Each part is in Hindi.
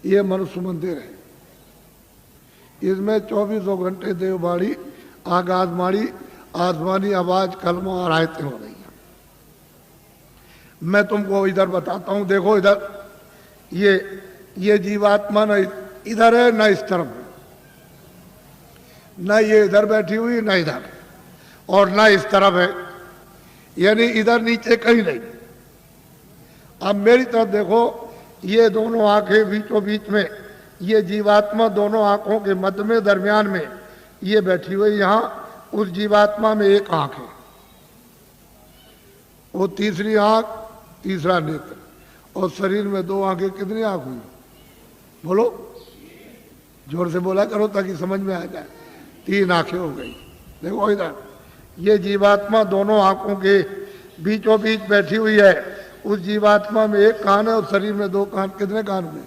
ये मनुष्य मंदिर है। इसमें 24 घंटे देवबाड़ी, आगाजमाड़ी, आसमानी आवाज, कलमा और आयतें हो रही हैं। मैं तुमको इधर बताता हूं, देखो इधर ये जीवात्मा न इधर है न इस तरफ है, न ये इधर बैठी हुई न इधर, और न इस तरफ है, यानी इधर नीचे कहीं नहीं। अब मेरी तरफ देखो, ये दोनों आंखें बीचों बीच में, ये जीवात्मा दोनों आंखों के मध्य में, दरमियान में ये बैठी हुई। यहां उस जीवात्मा में एक आंख है, वो तीसरी आंख, तीसरा नेत्र, और शरीर में 2 आंखें। कितनी आंख हुई? बोलो, जोर से बोला करो ताकि समझ में आ जाए। 3 आंखें हो गई। देखो इधर ये जीवात्मा दोनों आंखों के बीचों बीच बैठी हुई है। उस जीवात्मा में एक कान है और शरीर में 2 कान। कितने कान में?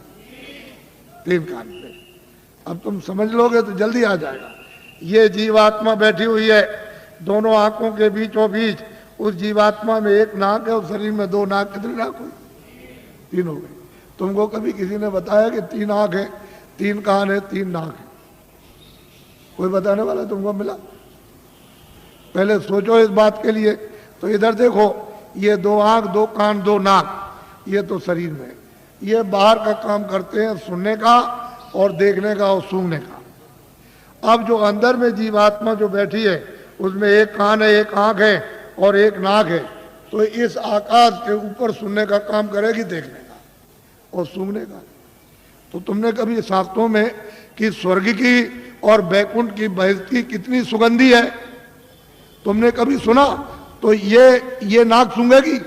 3 कान में। अब तुम समझ लोगे तो जल्दी आ जाएगा। ये जीवात्मा बैठी हुई है दोनों आंखों के बीचों बीच। उस जीवात्मा में एक नाक है और शरीर में 2 नाक। कितनी नाक हुई? 3 हो गई। तुमको कभी किसी ने बताया कि 3 आंख है, 3 कान है, 3 नाक है? कोई बताने वाला तुमको मिला? पहले सोचो इस बात के लिए। तो इधर देखो, ये 2 आंख, 2 कान, 2 नाक, ये तो शरीर में। ये बाहर का काम करते हैं, सुनने का और देखने का और सूंघने का। अब जो अंदर में जीवात्मा जो बैठी है, उसमें एक कान है, एक आंख है और एक नाक है। तो इस आकाश के ऊपर सुनने का काम करेगी, देखने का और सूंघने का। तो तुमने कभी शास्त्रों में कि स्वर्ग की और बैकुंठ की बहिष्ठ की कितनी सुगंधी है, तुमने कभी सुना? तो ये नाक सूंघेगी।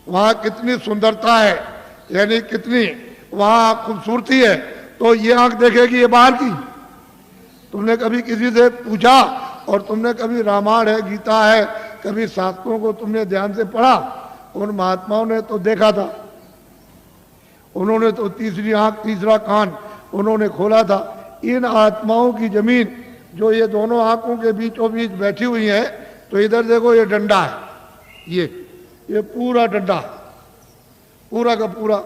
वहां कितनी सुंदरता है, यानी कितनी वहां खूबसूरती है, तो ये आंख देखेगी ये बाहर की। तुमने कभी किसी से पूछा, और तुमने कभी रामायण है, गीता है, कभी शास्त्रों को तुमने ध्यान से पढ़ा? उन महात्माओं ने तो देखा था, उन्होंने तो तीसरी आंख, तीसरा कान उन्होंने खोला था। इन आत्माओं की जमीन जो ये दोनों आंखों के बीचों बीच बैठी हुई है, तो इधर देखो ये डंडा है, ये पूरा डंडा, पूरा का पूरा।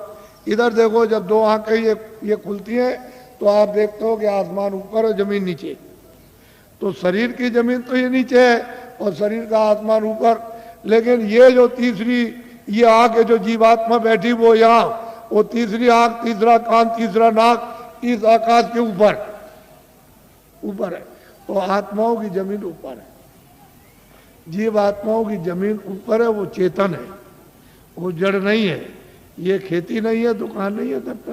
इधर देखो, जब 2 आंखें ये खुलती हैं तो आप देखते हो कि आसमान ऊपर है, जमीन नीचे। तो शरीर की जमीन तो ये नीचे है और शरीर का आसमान ऊपर। लेकिन ये जो तीसरी ये आंख है, जो जीवात्मा बैठी वो यहाँ, वो तीसरी आंख, तीसरा कान, तीसरा नाक इस आकाश के ऊपर है। तो आत्माओं की जमीन ऊपर है, जीव आत्माओं की जमीन ऊपर है। वो चेतन है, वो जड़ नहीं है। ये खेती नहीं है, दुकान नहीं है, दफ्तर